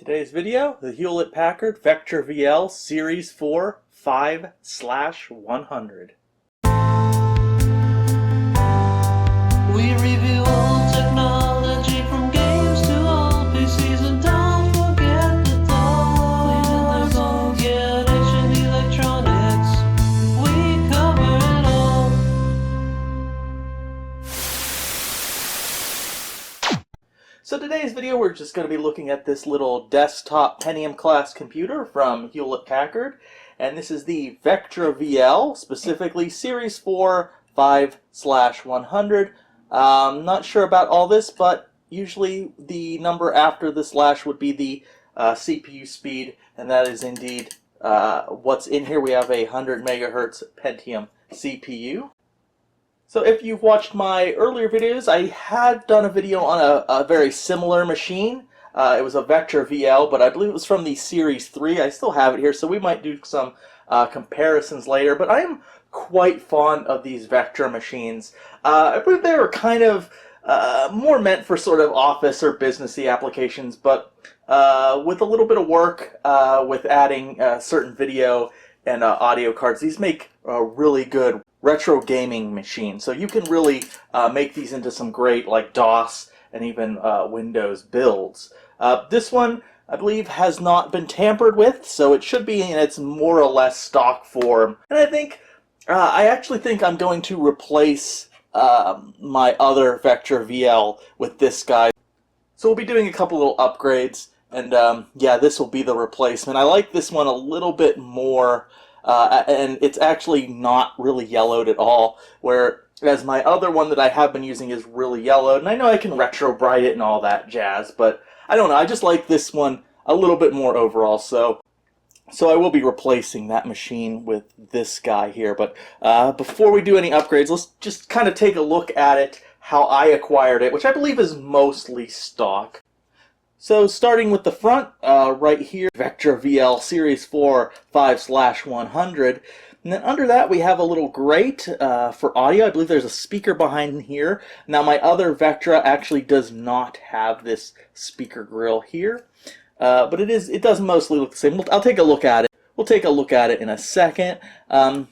Today's video, the Hewlett-Packard Vectra VL Series 4 5/100. We review old technology from games to old PCs, and don't forget the toys. Don't get ancient electronics. We cover it all. So today's video we're just going to be looking at this little desktop Pentium class computer from Hewlett-Packard, and this is the Vectra VL, specifically Series 4 5/100. Not sure about all this, but usually the number after the slash would be the CPU speed, and that is indeed what's in here. We have a 100 megahertz Pentium CPU. So if you've watched my earlier videos, I had done a video on a very similar machine. It was a Vectra VL, but I believe it was from the Series 3. I still have it here, so we might do some comparisons later. But I am quite fond of these Vectra machines. I believe they were kind of more meant for sort of office or businessy applications, but with a little bit of work with adding certain video and audio cards, these make a really good retro gaming machine. So you can really make these into some great like DOS and even Windows builds. This one, I believe, has not been tampered with, so it should be in its more or less stock form. And I actually think I'm going to replace my other Vectra VL with this guy. So we'll be doing a couple little upgrades, and yeah, this will be the replacement. I like this one a little bit more. And it's actually not really yellowed at all, whereas my other one that I have been using is really yellowed. And I know I can retro bright it and all that jazz, but I don't know, I just like this one a little bit more overall. So I will be replacing that machine with this guy here. But before we do any upgrades, let's just kind of take a look at it, how I acquired it, which I believe is mostly stock. So starting with the front, right here, Vectra VL Series 4 5/100. And then under that we have a little grate for audio. I believe there's a speaker behind here. Now my other Vectra actually does not have this speaker grill here. But it does mostly look the same. I'll take a look at it. We'll take a look at it in a second.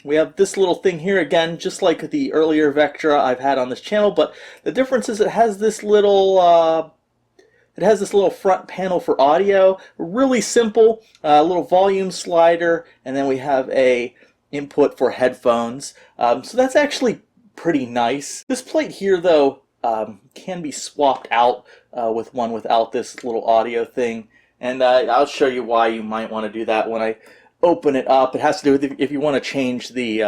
We have this little thing here again, just like the earlier Vectra I've had on this channel, but the difference is it has this little front panel for audio. Really simple, little volume slider, and then we have a input for headphones. So that's actually pretty nice. This plate here, though, can be swapped out with one without this little audio thing, and I'll show you why you might want to do that when I open it up. It has to do with if you want to change the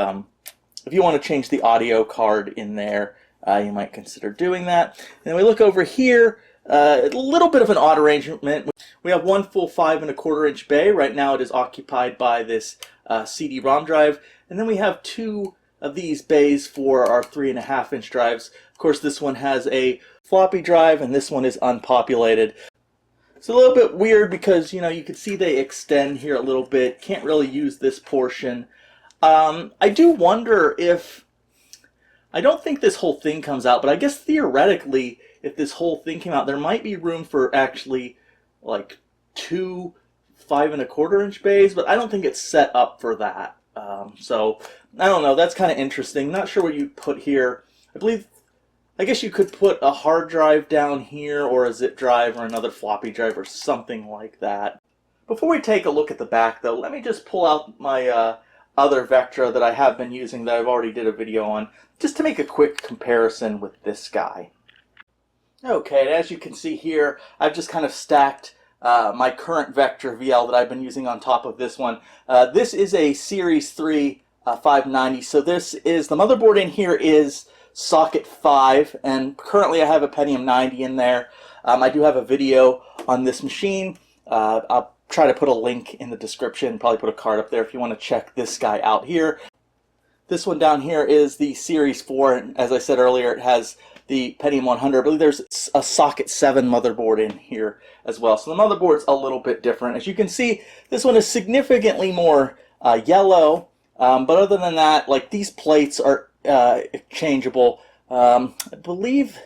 audio card in there. You might consider doing that. And then we look over here. A little bit of an odd arrangement. We have one full 5 1/4 inch bay. Right now it is occupied by this CD-ROM drive, and then we have 2 of these bays for our 3.5 inch drives. Of course, this one has a floppy drive, and this one is unpopulated. It's a little bit weird because, you know, you can see they extend here a little bit. Can't really use this portion. I do wonder if, I don't think this whole thing comes out, but I guess theoretically, if this whole thing came out, there might be room for actually like 2 5 1/4 inch bays, but I don't think it's set up for that. So I don't know, that's kind of interesting. Not sure what you'd put here. I guess you could put a hard drive down here, or a zip drive, or another floppy drive, or something like that. Before we take a look at the back, though, let me just pull out my other Vectra that I have been using that I've already did a video on, just to make a quick comparison with this guy. Okay, and as you can see here, I've just kind of stacked my current Vectra VL that I've been using on top of this one. This is a Series 3 590, so this is, the motherboard in here is socket 5, and currently I have a Pentium 90 in there. I do have a video on this machine. I'll try to put a link in the description, probably put a card up there if you want to check this guy out here. This one down here is the Series 4, and as I said earlier, it has the Pentium 100. I believe there's a socket 7 motherboard in here as well. So the motherboard's a little bit different. As you can see, this one is significantly more yellow, but other than that, like, these plates are exchangeable. I believe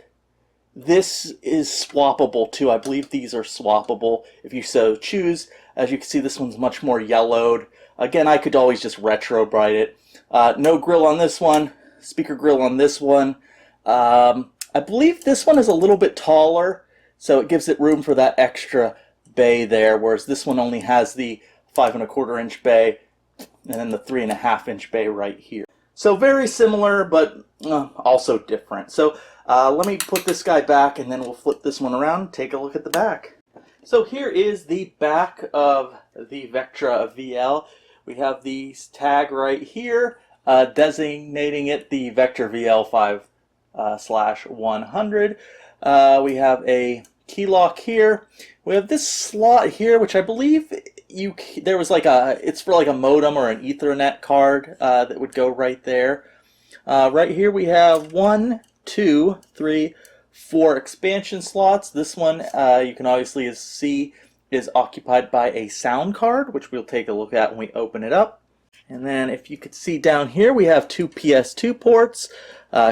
this is swappable too. I believe these are swappable if you so choose. As you can see, this one's much more yellowed. Again, I could always just retro bright it. No grill on this one, speaker grill on this one. I believe this one is a little bit taller, so it gives it room for that extra bay there, whereas this one only has the 5 1/4 inch bay and then the 3 1/2 inch bay right here. So very similar, but also different. So let me put this guy back, and then we'll flip this one around and take a look at the back. So here is the back of the Vectra VL. We have the tag right here, designating it the Vectra VL 5/100. We have a key lock here. We have this slot here, which I believe there was like it's for like a modem or an Ethernet card that would go right there. Right here we have 1, 2, 3, 4 expansion slots. This one you can obviously see is occupied by a sound card, which we'll take a look at when we open it up. And then if you could see down here, we have 2 PS2 ports,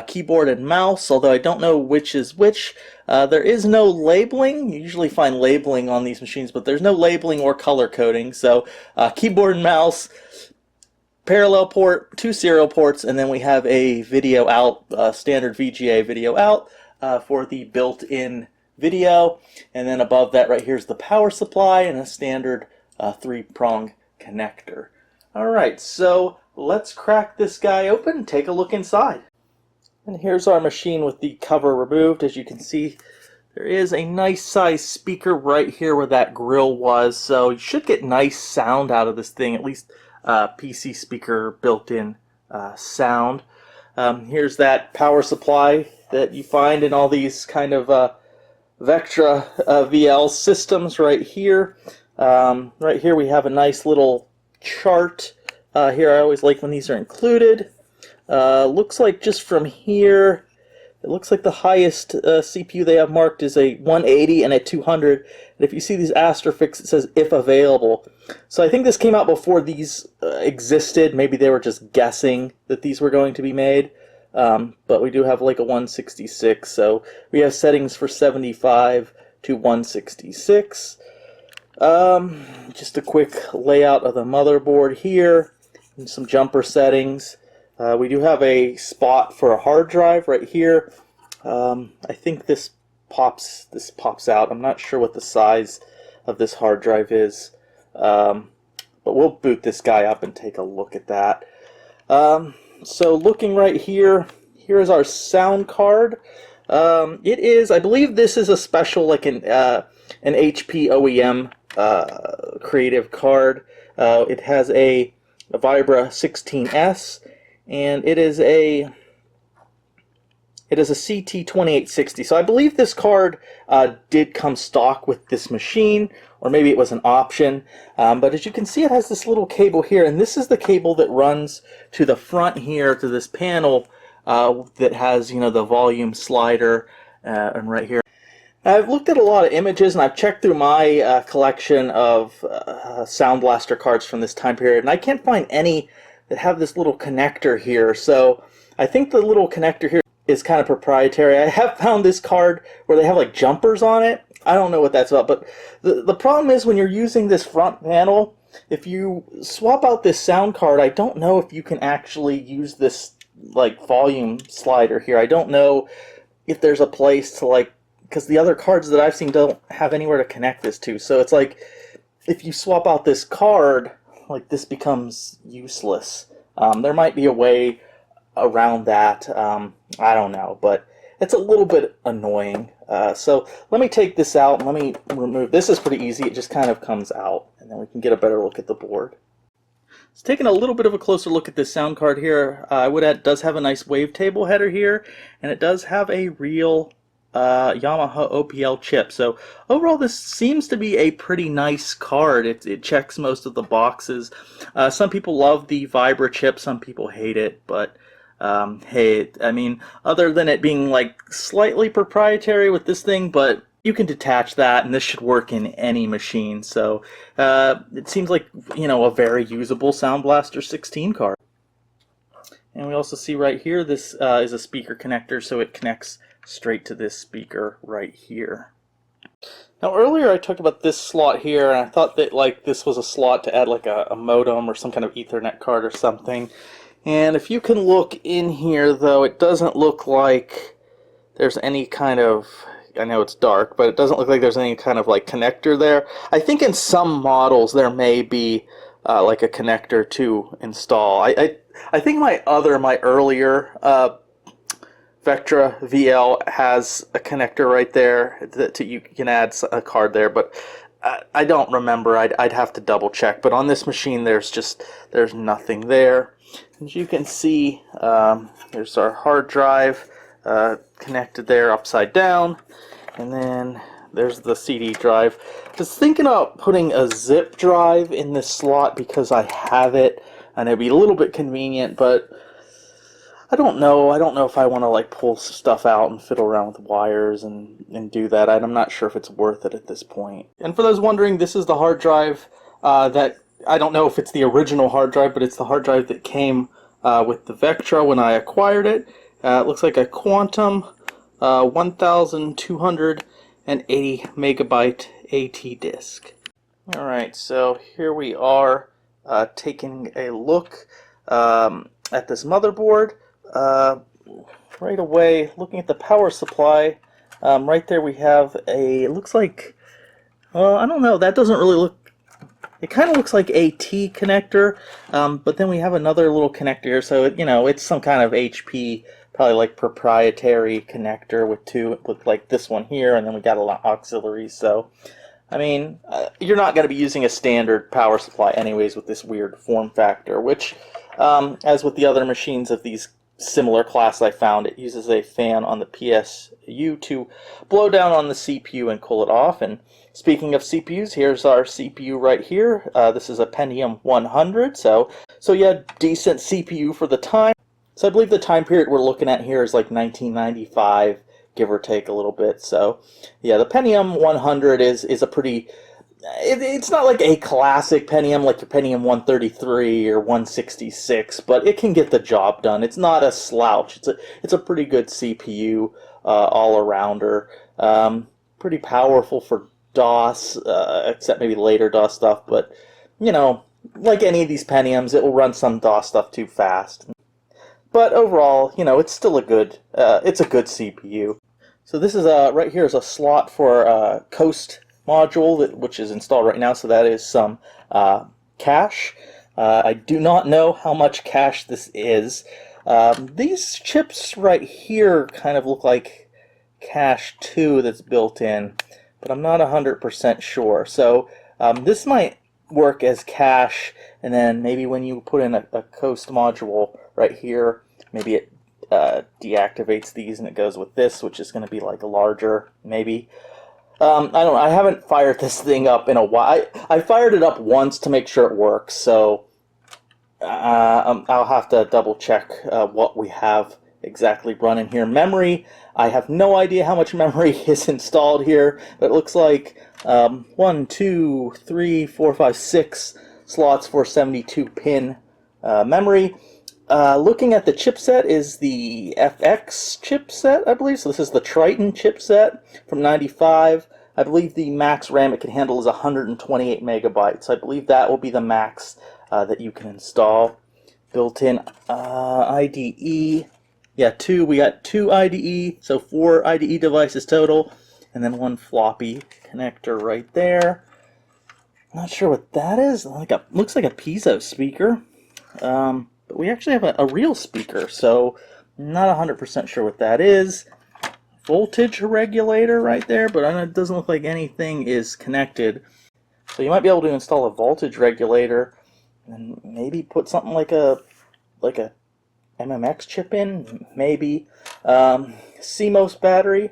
keyboard and mouse, although I don't know which is which. There is no labeling. You usually find labeling on these machines, but there's no labeling or color coding. So keyboard and mouse, parallel port, 2 serial ports, and then we have a video out, standard VGA video out for the built-in video. And then above that right here is the power supply and a standard 3-prong connector. Alright, so let's crack this guy open and take a look inside. And here's our machine with the cover removed. As you can see, there is a nice size speaker right here where that grill was, so you should get nice sound out of this thing, at least PC speaker built-in sound. Here's that power supply that you find in all these kind of Vectra VL systems right here. Right here we have a nice little chart. Here I always like when these are included. Looks like just from here, it looks like the highest CPU they have marked is a 180 and a 200. And if you see these asterisks, it says if available. So I think this came out before these existed. Maybe they were just guessing that these were going to be made. But we do have like a 166. So we have settings for 75 to 166. Just a quick layout of the motherboard here, and some jumper settings. We do have a spot for a hard drive right here. I think this pops out. I'm not sure what the size of this hard drive is, but we'll boot this guy up and take a look at that. So looking right here, here is our sound card. It is, I believe this is a special, like an HP OEM creative card. It has a Vibra 16S, and it is a CT2860. So I believe this card did come stock with this machine, or maybe it was an option. But as you can see, it has this little cable here, and this is the cable that runs to the front here to this panel that has, you know, the volume slider, and right here. I've looked at a lot of images, and I've checked through my collection of Sound Blaster cards from this time period, and I can't find any that have this little connector here. So I think the little connector here is kind of proprietary. I have found this card where they have like jumpers on it. I don't know what that's about, but the problem is when you're using this front panel, if you swap out this sound card, I don't know if you can actually use this like volume slider here. I don't know if there's a place to, like, because the other cards that I've seen don't have anywhere to connect this to. So it's like if you swap out this card, like, this becomes useless. There might be a way around that. I don't know, but it's a little bit annoying. So let me take this out and let me remove. This is pretty easy. It just kind of comes out, and then we can get a better look at the board. So taking a little bit of a closer look at this sound card here, it does have a nice wavetable header here, and it does have a real Yamaha OPL chip. So overall, this seems to be a pretty nice card. It checks most of the boxes. Some people love the Vibra chip, some people hate it, but hey, I mean, other than it being like slightly proprietary with this thing, but you can detach that, and this should work in any machine. So it seems like, you know, a very usable Sound Blaster 16 card. And we also see right here, this is a speaker connector, so it connects straight to this speaker right here. Now earlier I talked about this slot here, and I thought that like this was a slot to add like a modem or some kind of Ethernet card or something. And if you can look in here though, it doesn't look like there's any kind of, I know it's dark, but it doesn't look like there's any kind of like connector there. I think in some models there may be like a connector to install. I think my earlier Vectra VL has a connector right there that you can add a card there, but I don't remember. I'd have to double check. But on this machine, there's nothing there. As you can see, there's our hard drive connected there upside down, and then there's the CD drive. I was thinking about putting a zip drive in this slot because I have it, and it'd be a little bit convenient, but I don't know. I don't know if I want to like pull stuff out and fiddle around with wires and do that. I'm not sure if it's worth it at this point. And for those wondering, this is the hard drive that, I don't know if it's the original hard drive, but it's the hard drive that came with the Vectra when I acquired it. It looks like a Quantum 1280 megabyte AT disk. Alright, so here we are taking a look at this motherboard. Right away, looking at the power supply, right there we have it looks like, I don't know, that doesn't really look, it kind of looks like a T connector, but then we have another little connector here, so it's some kind of HP, probably like proprietary connector with like this one here, and then we got a lot of auxiliaries. So I mean, you're not going to be using a standard power supply anyways with this weird form factor, which as with the other machines of these similar class I found, it uses a fan on the PSU to blow down on the CPU and cool it off. And speaking of CPUs, here's our CPU right here. This is a Pentium 100, so yeah, decent CPU for the time. So I believe the time period we're looking at here is like 1995, give or take a little bit. So yeah, the Pentium 100 is a pretty, it's not like a classic Pentium like your Pentium 133 or 166, but it can get the job done. It's not a slouch. It's a pretty good CPU all-arounder. Pretty powerful for DOS, except maybe later DOS stuff, but like any of these Pentiums, it will run some DOS stuff too fast. But overall, it's still a good CPU. So this is right here is a slot for a Coast module which is installed right now. So that is some cache. I do not know how much cache this is. These chips right here kind of look like cache 2 that's built in, but I'm not 100% sure. So this might work as cache, and then maybe when you put in a Coast module right here, maybe it deactivates these and it goes with this, which is going to be like a larger, maybe. I don't know. I haven't fired this thing up in a while. I fired it up once to make sure it works, so I'll have to double check what we have exactly running here. Memory, I have no idea how much memory is installed here, but it looks like 1, 2, 3, 4, 5, 6 slots for 72-pin memory. Looking at the chipset is the FX chipset, I believe. So this is the Triton chipset from 95. I believe the max RAM it can handle is 128 megabytes. I believe that will be the max that you can install. Built-in IDE. Yeah, we got 2 IDE, so 4 IDE devices total, and then 1 floppy connector right there. Not sure what that is. Looks like a piezo speaker. But we actually have a real speaker, so not 100% sure what that is. Voltage regulator right there, but it doesn't look like anything is connected. So you might be able to install a voltage regulator and maybe put something like a MMX chip in, maybe. CMOS battery.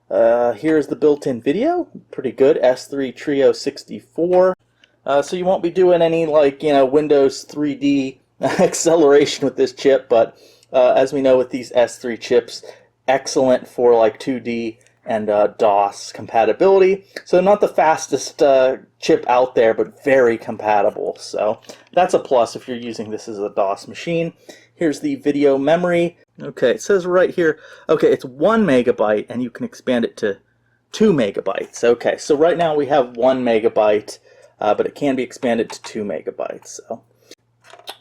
Here's the built-in video, pretty good. S3 Trio 64. So you won't be doing any Windows 3D acceleration with this chip, but as we know with these S3 chips, excellent for 2D and DOS compatibility. So not the fastest chip out there, but very compatible. So that's a plus if you're using this as a DOS machine. Here's the video memory. Okay, it says right here, okay, it's 1 megabyte and you can expand it to 2 megabytes. Okay, so right now we have 1 megabyte, but it can be expanded to 2 megabytes. So,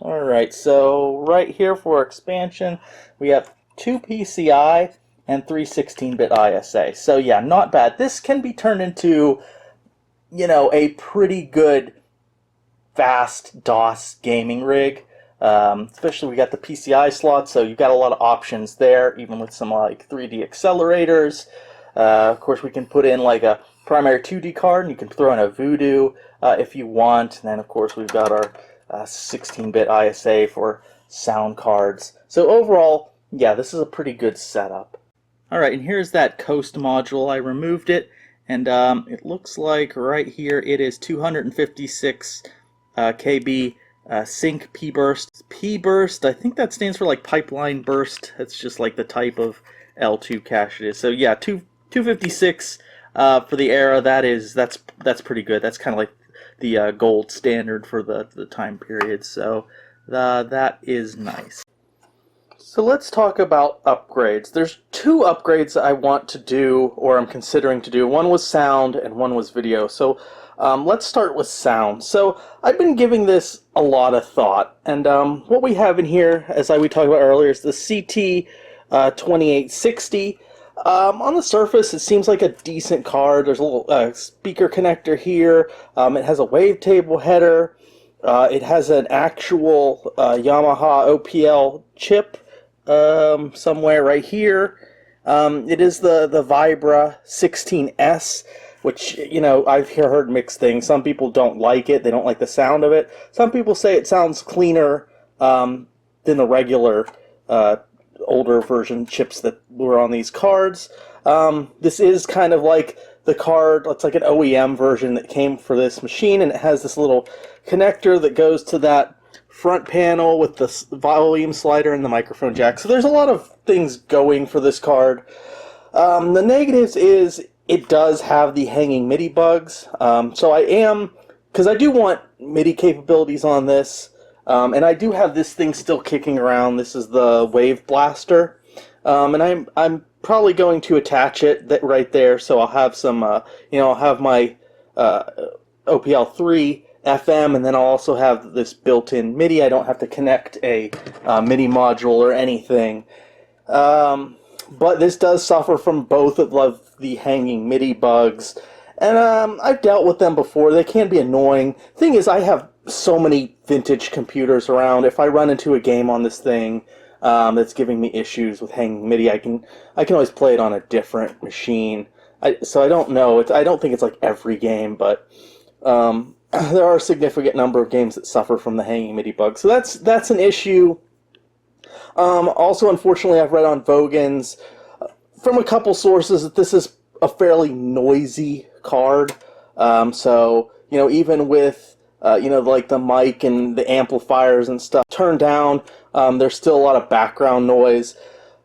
alright, so right here for expansion, we have 2 PCI and 3 16-bit ISA. So yeah, not bad. This can be turned into, you know, a pretty good fast DOS gaming rig. Especially we got the PCI slot, so you've got a lot of options there, even with some like 3D accelerators. Of course, we can put in like a primary 2D card, and you can throw in a Voodoo if you want. And then, of course, we've got our 16-bit ISA for sound cards. So overall, yeah, this is a pretty good setup. Alright, and here's that Coast module. I removed it, and it looks like right here it is 256 KB sync P-burst. P-burst, I think that stands for like pipeline burst. That's just like the type of L2 cache it is. So yeah, 256 for the era. That's pretty good. That's kind of like the gold standard for the time period. So that is nice. So let's talk about upgrades. There's 2 upgrades I want to do, or I'm considering to do. One was sound and one was video. So let's start with sound. So I've been giving this a lot of thought, and what we have in here, as we talked about earlier, is the CT 2860. On the surface, it seems like a decent card. There's a little speaker connector here. It has a wavetable header. It has an actual Yamaha OPL chip somewhere right here. It is the Vibra 16S, which, you know, I've heard mixed things. Some people don't like it. They don't like the sound of it. Some people say it sounds cleaner than the regular older version chips that were on these cards. This is kind of like the card, it's like an OEM version that came for this machine, and it has this little connector that goes to that front panel with the volume slider and the microphone jack. So there's a lot of things going for this card. The negatives is it does have the hanging MIDI bugs. So because I do want MIDI capabilities on this, and I do have this thing still kicking around. This is the Wave Blaster, and I'm probably going to attach it right there. So I'll have some, I'll have my OPL 3 FM, and then I'll also have this built-in MIDI. I don't have to connect a MIDI module or anything. But this does suffer from both of the hanging MIDI bugs, and I've dealt with them before. They can be annoying. Thing is, I have so many vintage computers around. If I run into a game on this thing that's giving me issues with hanging MIDI, I can always play it on a different machine. So I don't know. I don't think it's like every game, but there are a significant number of games that suffer from the hanging MIDI bug. So that's an issue. Also, unfortunately, I've read on Vogons from a couple sources that this is a fairly noisy card. So, you know, even with, like the mic and the amplifiers and stuff turned down, there's still a lot of background noise.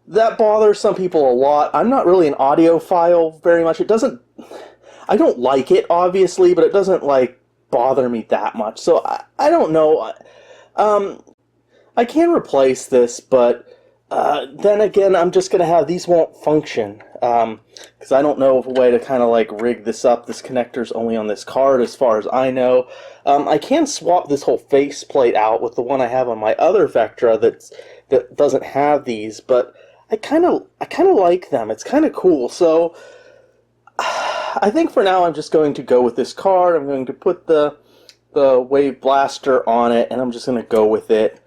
That bothers some people a lot. I'm not really an audiophile very much. I don't like it, obviously, but it doesn't, like, bother me that much. So, I don't know. I can replace this, but then again, I'm just going to have these won't function, because I don't know of a way to kind of like rig this up. This connector's only on this card as far as I know. I can swap this whole faceplate out with the one I have on my other Vectra that doesn't have these, but I kind of like them. It's kind of cool. So I think for now I'm just going to go with this card. I'm going to put the Wave Blaster on it, and I'm just going to go with it.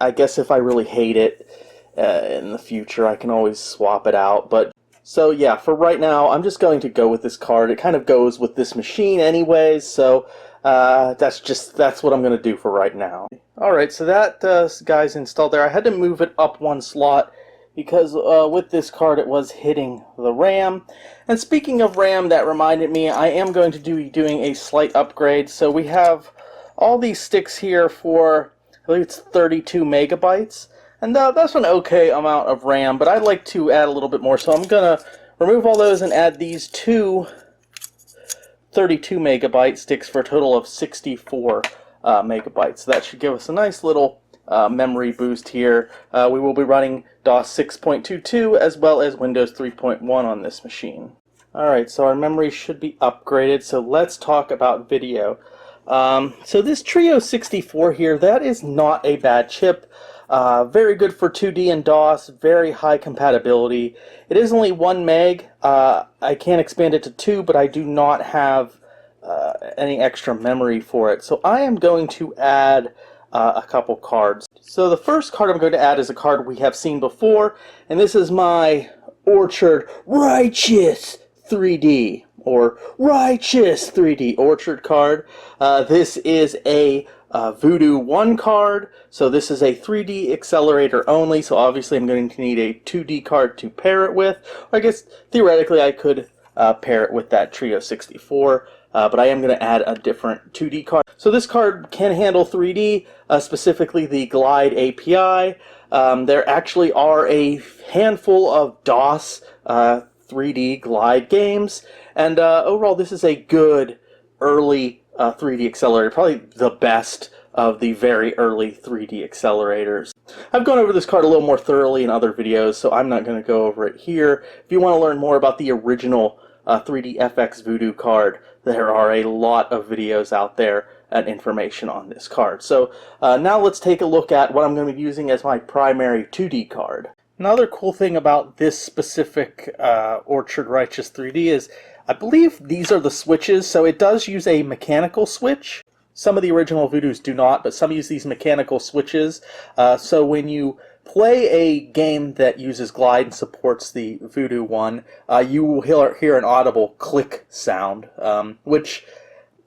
I guess if I really hate it in the future, I can always swap it out. But so yeah, for right now, I'm just going to go with this card. It kind of goes with this machine anyways, so that's what I'm going to do for right now. Alright, so that guy's installed there. I had to move it up one slot because with this card it was hitting the RAM. And speaking of RAM, that reminded me, I am going to be doing a slight upgrade. So we have all these sticks here for, I believe it's 32 megabytes. And that's an okay amount of RAM, but I'd like to add a little bit more. So I'm going to remove all those and add these two 32 megabyte sticks for a total of 64 megabytes. So that should give us a nice little memory boost here. We will be running DOS 6.22 as well as Windows 3.1 on this machine. Alright, so our memory should be upgraded, so let's talk about video. So this Trio 64 here, that is not a bad chip. Very good for 2D and DOS, very high compatibility. It is only 1 meg. I can expand it to 2, but I do not have any extra memory for it. So I am going to add a couple cards. So the first card I'm going to add is a card we have seen before, and this is my Orchard Righteous 3D, or Righteous 3D Orchard card. This is a Voodoo 1 card, so this is a 3D accelerator only, so obviously I'm going to need a 2D card to pair it with. Or I guess theoretically I could pair it with that Trio 64, but I am going to add a different 2D card. So this card can handle 3D, specifically the Glide API. There actually are a handful of DOS 3D Glide games, and overall this is a good early 3D accelerator, probably the best of the very early 3D accelerators. I've gone over this card a little more thoroughly in other videos, so I'm not going to go over it here. If you want to learn more about the original 3D FX Voodoo card, there are a lot of videos out there and information on this card. So now let's take a look at what I'm going to be using as my primary 2D card. Another cool thing about this specific Orchard Righteous 3D is I believe these are the switches, so it does use a mechanical switch. Some of the original Voodoos do not, but some use these mechanical switches. So when you play a game that uses Glide and supports the Voodoo one, you will hear an audible click sound, which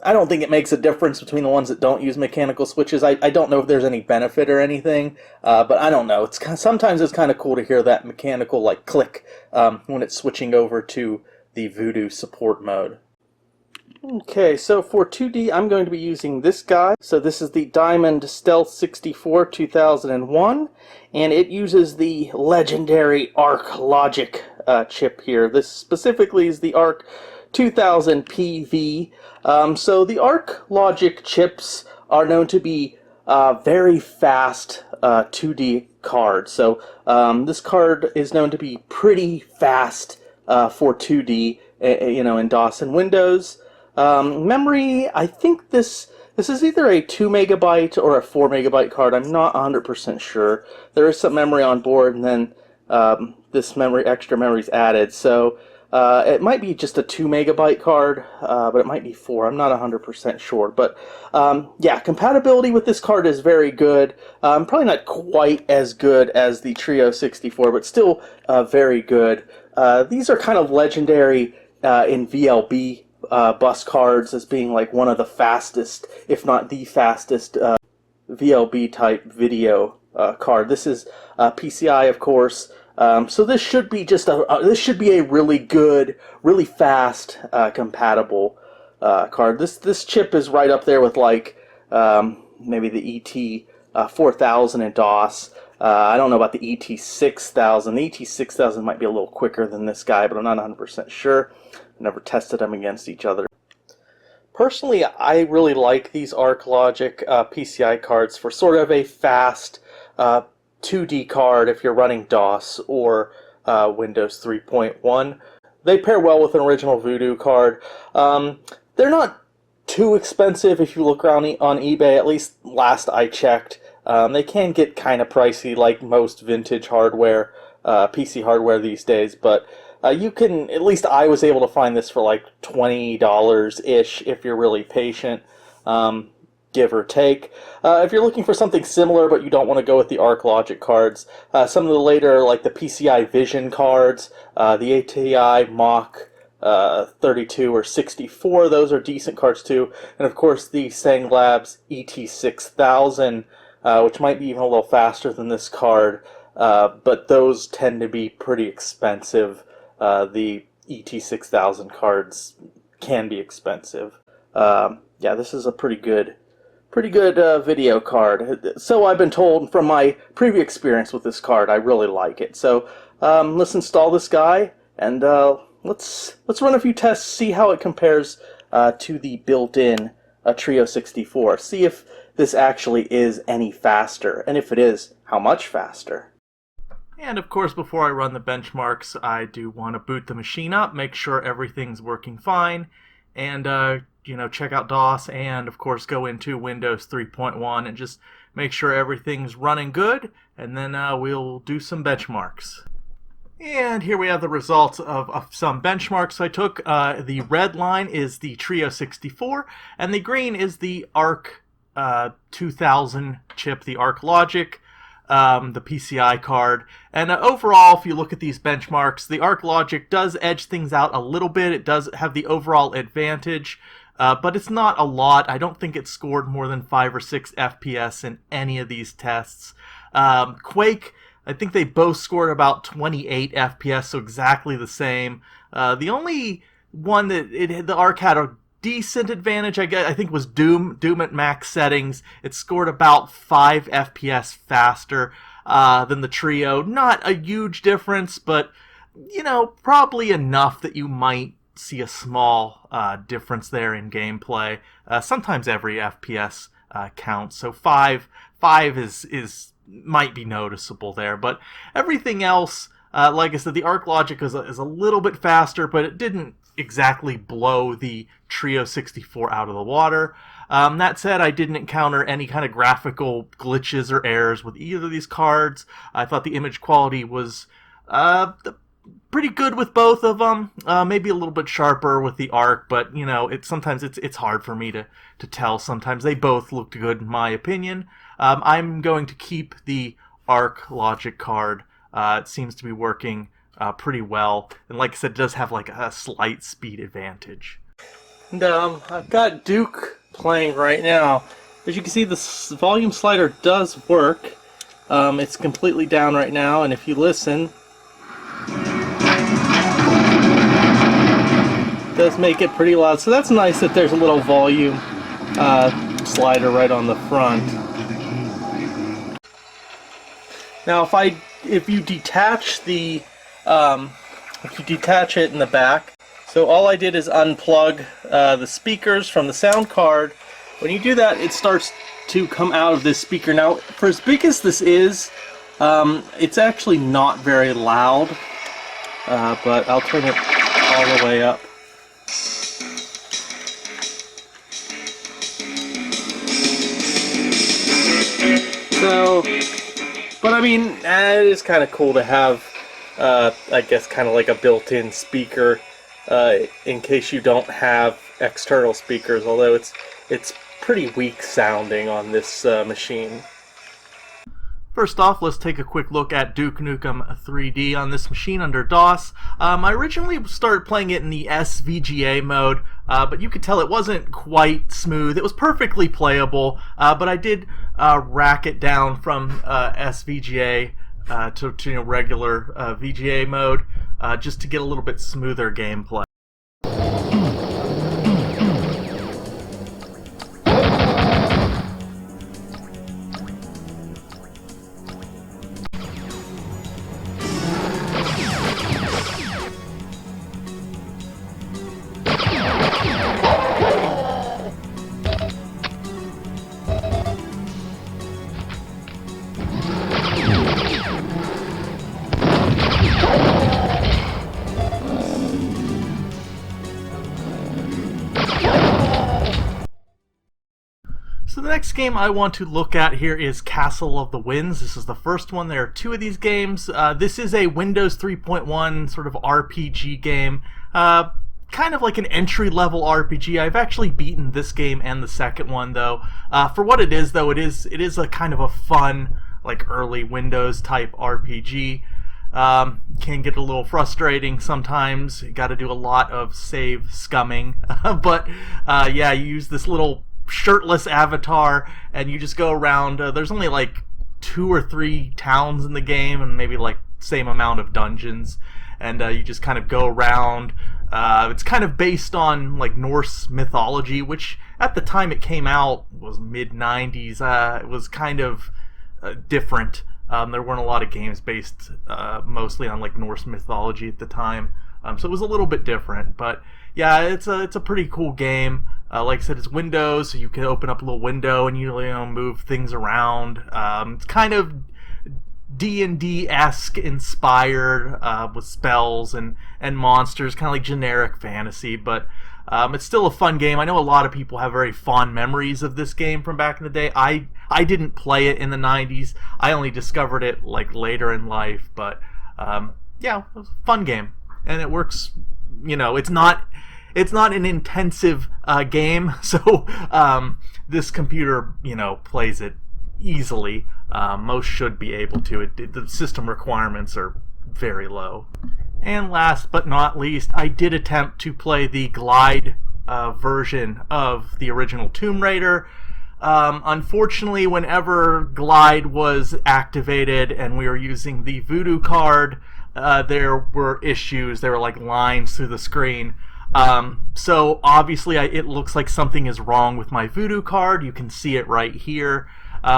I don't think it makes a difference between the ones that don't use mechanical switches. I don't know if there's any benefit or anything, but I don't know. Sometimes it's kind of cool to hear that mechanical like click when it's switching over to the Voodoo support mode. Okay, so for 2D I'm going to be using this guy. So this is the Diamond Stealth 64 2001, and it uses the legendary Arc Logic chip here. This specifically is the Arc 2000 PV. So the Arc Logic chips are known to be very fast 2D cards. So this card is known to be pretty fast for 2D, in DOS and Windows. Memory, I think this is either a 2 megabyte or a 4 megabyte card. I'm not 100% sure. There is some memory on board, and then this extra memory is added. So it might be just a 2 megabyte card, but it might be 4. I'm not 100% sure. But yeah, compatibility with this card is very good. Probably not quite as good as the Trio 64, but still very good. These are kind of legendary in VLB bus cards as being like one of the fastest, if not the fastest, VLB type video card. This is PCI, of course. So this should be a really good, really fast, compatible card. This chip is right up there with like maybe the ET 4000 in DOS. I don't know about the ET 6000. The ET 6000 might be a little quicker than this guy, but I'm not 100% sure. I never tested them against each other. Personally, I really like these Arc Logic PCI cards for sort of a fast 2D card if you're running DOS or Windows 3.1. They pair well with an original Voodoo card. They're not too expensive if you look around on eBay, at least last I checked. They can get kind of pricey like most vintage hardware, PC hardware these days, but you can, at least I was able to find this for like $20-ish if you're really patient, give or take. If you're looking for something similar but you don't want to go with the Arc Logic cards, some of the later, like the PCI Vision cards, the ATI Mach 32 or 64, those are decent cards too. And of course the Sanglabs ET6000, which might be even a little faster than this card, but those tend to be pretty expensive. The ET6000 cards can be expensive. Yeah, this is a pretty good video card. So I've been told from my previous experience with this card. I really like it. So let's install this guy, and let's run a few tests, see how it compares to the built-in Trio 64. See if this actually is any faster, and if it is, how much faster. And of course, before I run the benchmarks, I do want to boot the machine up, make sure everything's working fine, and check out DOS, and of course go into Windows 3.1 and just make sure everything's running good, and then we'll do some benchmarks. And here we have the results of some benchmarks I took. The red line is the Trio 64, and the green is the ARC 2000 chip, the ARC Logic, the PCI card. And overall, if you look at these benchmarks, the ARC Logic does edge things out a little bit. It does have the overall advantage, but it's not a lot. I don't think it scored more than 5 or 6 FPS in any of these tests. Quake, I think they both scored about 28 FPS, so exactly the same. The only one that the ARC had a decent advantage, I think, was Doom. Doom at max settings, it scored about 5 FPS faster than the Trio. Not a huge difference, but probably enough that you might see a small difference there in gameplay. Sometimes every FPS counts, so 5 is might be noticeable there, but everything else, like I said, the ARC Logic is a little bit faster, but it didn't exactly blow the Trio 64 out of the water. That said, I didn't encounter any kind of graphical glitches or errors with either of these cards. I thought the image quality was pretty good with both of them. Maybe a little bit sharper with the ARC, but sometimes it's hard for me to tell. Sometimes they both looked good in my opinion. I'm going to keep the ARC Logic card. It seems to be working pretty well, and like I said, it does have like a slight speed advantage. And I've got Duke playing right now. As you can see, the volume slider does work. It's completely down right now, and if you listen, it does make it pretty loud. So that's nice that there's a little volume slider right on the front. Now, if you detach it in the back, so all I did is unplug the speakers from the sound card. When you do that, it starts to come out of this speaker. Now, for as big as this is, it's actually not very loud, but I'll turn it all the way up. So, but I mean, it is kind of cool to have, I guess, kind of like a built-in speaker in case you don't have external speakers, although it's pretty weak sounding on this machine. First off, let's take a quick look at Duke Nukem 3D on this machine under DOS. I originally started playing it in the SVGA mode, but you could tell it wasn't quite smooth. It was perfectly playable, but I did rack it down from SVGA to regular VGA mode just to get a little bit smoother gameplay. So the next game I want to look at here is Castle of the Winds. This is the first one. There are 2 of these games. This is a Windows 3.1 sort of RPG game. Kind of like an entry-level RPG. I've actually beaten this game and the second one, though. For what it is, though, it is a kind of a fun, like early Windows type RPG. Can get a little frustrating sometimes. You got to do a lot of save scumming, but yeah, you use this little shirtless avatar and you just go around. There's only like 2 or 3 towns in the game and maybe like same amount of dungeons, and you just kind of go around. It's kind of based on like Norse mythology, which at the time it came out was mid-90s. It was kind of different. There weren't a lot of games based mostly on like Norse mythology at the time, so it was a little bit different. But yeah, it's a pretty cool game. Like I said, it's Windows, so you can open up a little window and you know, move things around. It's kind of D&D-esque inspired with spells and monsters, kind of like generic fantasy, but it's still a fun game. I know a lot of people have very fond memories of this game from back in the day. I didn't play it in the 90s. I only discovered it like later in life, but yeah, it was a fun game. And it works, you know, it's not an intensive game, so this computer, you know, plays it easily. Most should be able to. The system requirements are very low. And last but not least, I did attempt to play the Glide version of the original Tomb Raider. Unfortunately, whenever Glide was activated and we were using the Voodoo card, there were issues. There were like lines through the screen. So obviously it looks like something is wrong with my Voodoo card. You can see it right here,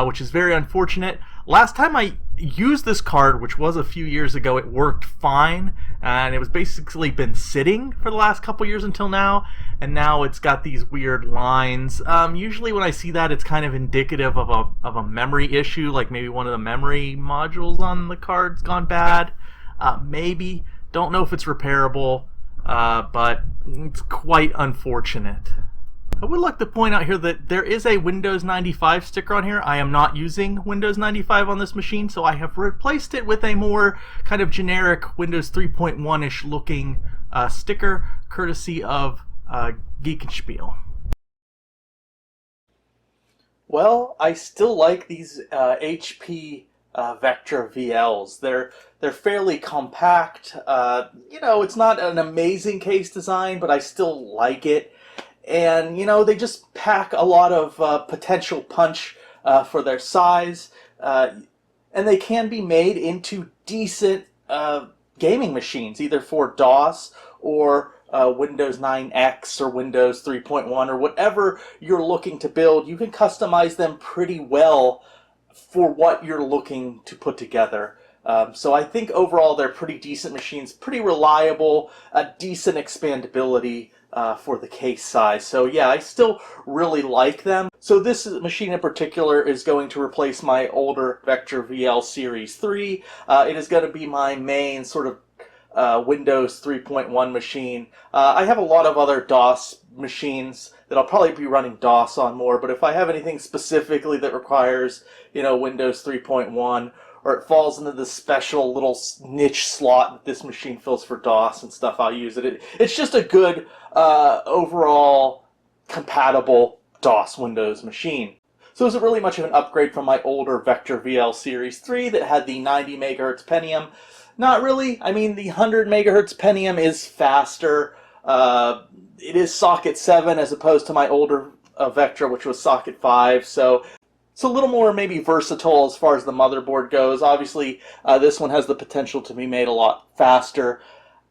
which is very unfortunate. Last time I used this card, which was a few years ago, it worked fine, and it was basically been sitting for the last couple years until now, and now it's got these weird lines. Usually when I see that, it's kind of indicative of a memory issue, like maybe one of the memory modules on the card's gone bad. Maybe. Don't know if it's repairable, but it's quite unfortunate. I would like to point out here that there is a Windows 95 sticker on here. I am not using Windows 95 on this machine, so I have replaced it with a more kind of generic Windows 3.1-ish looking sticker, courtesy of Geekenspiel. Well, I still like these HP Vectra VLs. They're fairly compact. You know, it's not an amazing case design, but I still like it. And, you know, they just pack a lot of potential punch for their size. And they can be made into decent gaming machines, either for DOS or Windows 9X or Windows 3.1 or whatever you're looking to build. You can customize them pretty well for what you're looking to put together. So I think overall they're pretty decent machines, pretty reliable, decent expandability for the case size. So yeah, I still really like them. So this machine in particular is going to replace my older Vectra VL Series 3. It is going to be my main sort of Windows 3.1 machine. I have a lot of other DOS machines that I'll probably be running DOS on more, but if I have anything specifically that requires, you know, Windows 3.1, or it falls into the special little niche slot that this machine fills for DOS and stuff, I'll use it. It's just a good overall compatible DOS Windows machine. So is it really much of an upgrade from my older Vectra VL Series 3 that had the 90 megahertz Pentium? Not really. I mean, the 100 megahertz Pentium is faster. It is socket 7 as opposed to my older Vectra, which was socket 5. So it's a little more maybe versatile as far as the motherboard goes. Obviously, this one has the potential to be made a lot faster.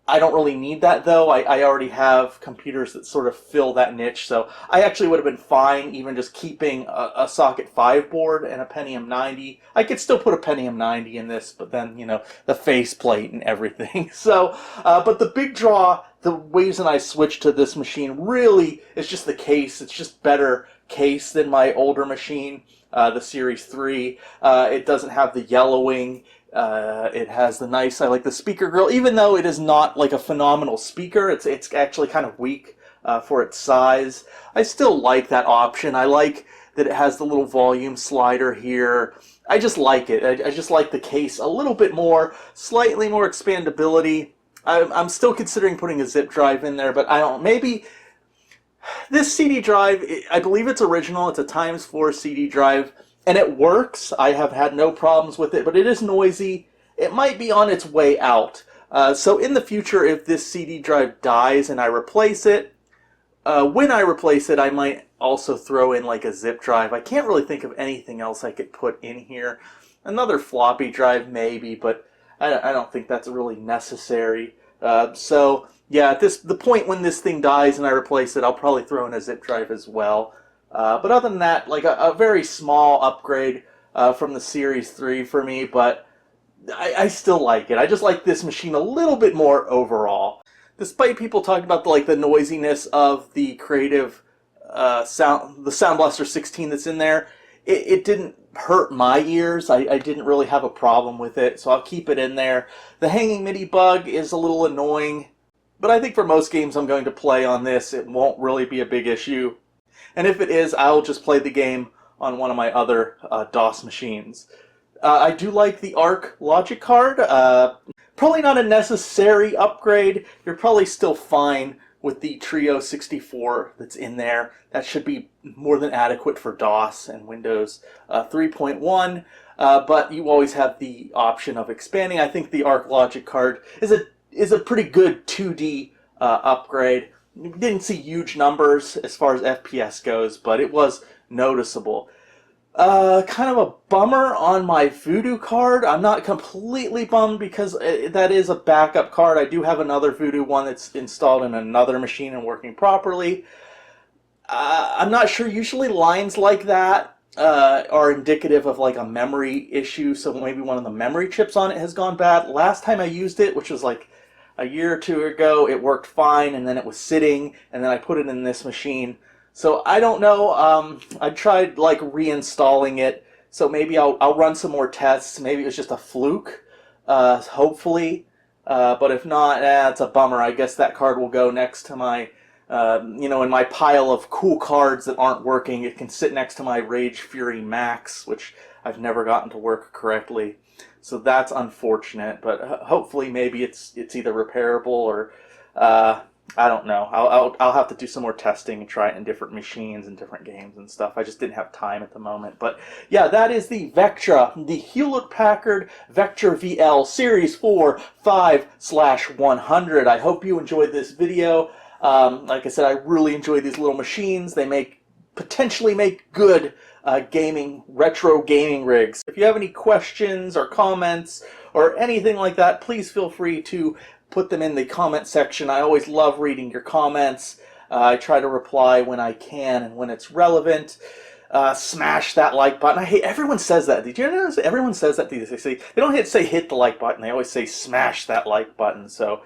I don't really need that, though. I already have computers that sort of fill that niche, so I actually would have been fine even just keeping a socket 5 board and a Pentium 90. I could still put a Pentium 90 in this, but then, you know, the faceplate and everything. So, but the big draw, the reason I switched to this machine really is just the case. It's just better case than my older machine, the Series 3. It doesn't have the yellowing. It has the nice, I like the speaker grill, even though it is not like a phenomenal speaker. It's actually kind of weak for its size. I still like that option. I like that it has the little volume slider here. I just like it. I just like the case a little bit more, slightly more expandability. I'm still considering putting a zip drive in there, but I don't, maybe this CD drive, I believe it's original. It's a ×4 CD drive. And it works. I have had no problems with it, but it is noisy. It might be on its way out. So in the future, if this CD drive dies and I replace it, when I replace it, I might also throw in like a zip drive. I can't really think of anything else I could put in here. Another floppy drive maybe, but I don't think that's really necessary. So yeah, at the point when this thing dies and I replace it, I'll probably throw in a zip drive as well. But other than that, like a very small upgrade from the Series 3 for me, but I still like it. I just like this machine a little bit more overall. Despite people talking about the noisiness of the creative the Sound Blaster 16 that's in there, it didn't hurt my ears. I didn't really have a problem with it, so I'll keep it in there. The hanging MIDI bug is a little annoying, but I think for most games I'm going to play on this, it won't really be a big issue. And if it is, I'll just play the game on one of my other DOS machines. I do like the ARC logic card. Probably not a necessary upgrade. You're probably still fine with the Trio 64 that's in there. That should be more than adequate for DOS and Windows 3.1. But you always have the option of expanding. I think the ARC logic card is a pretty good 2D upgrade. Didn't see huge numbers as far as FPS goes, but it was noticeable. Kind of a bummer on my Voodoo card. I'm not completely bummed because that is a backup card. I do have another Voodoo one that's installed in another machine and working properly. I'm not sure. Usually lines like that are indicative of like a memory issue, so maybe one of the memory chips on it has gone bad. Last time I used it, which was like a year or two ago, it worked fine, and then it was sitting, and then I put it in this machine. So I don't know. I tried like reinstalling it, so maybe I'll run some more tests. Maybe it was just a fluke, hopefully. But if not, it's a bummer. I guess that card will go next to my, in my pile of cool cards that aren't working. It can sit next to my Rage Fury Max, which I've never gotten to work correctly. So that's unfortunate. But hopefully, maybe it's either repairable or. I don't know. I'll have to do some more testing and try it in different machines and different games and stuff. I just didn't have time at the moment. But yeah, that is the Vectra, the Hewlett-Packard Vectra VL Series 4 5/100. I hope you enjoyed this video. Like I said, I really enjoy these little machines. They potentially make good retro gaming rigs. If you have any questions or comments or anything like that, please feel free to put them in the comment section. I always love reading your comments. I try to reply when I can and when it's relevant. Smash that like button. I hate, everyone says that. Did you notice? Everyone says that. They don't say hit the like button. They always say smash that like button. So,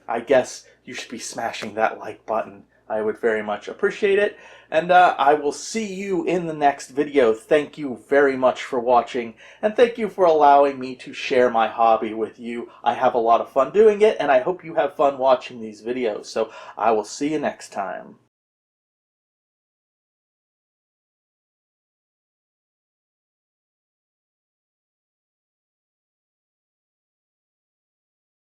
I guess you should be smashing that like button. I would very much appreciate it. And I will see you in the next video. Thank you very much for watching, and thank you for allowing me to share my hobby with you. I have a lot of fun doing it, and I hope you have fun watching these videos. So I will see you next time.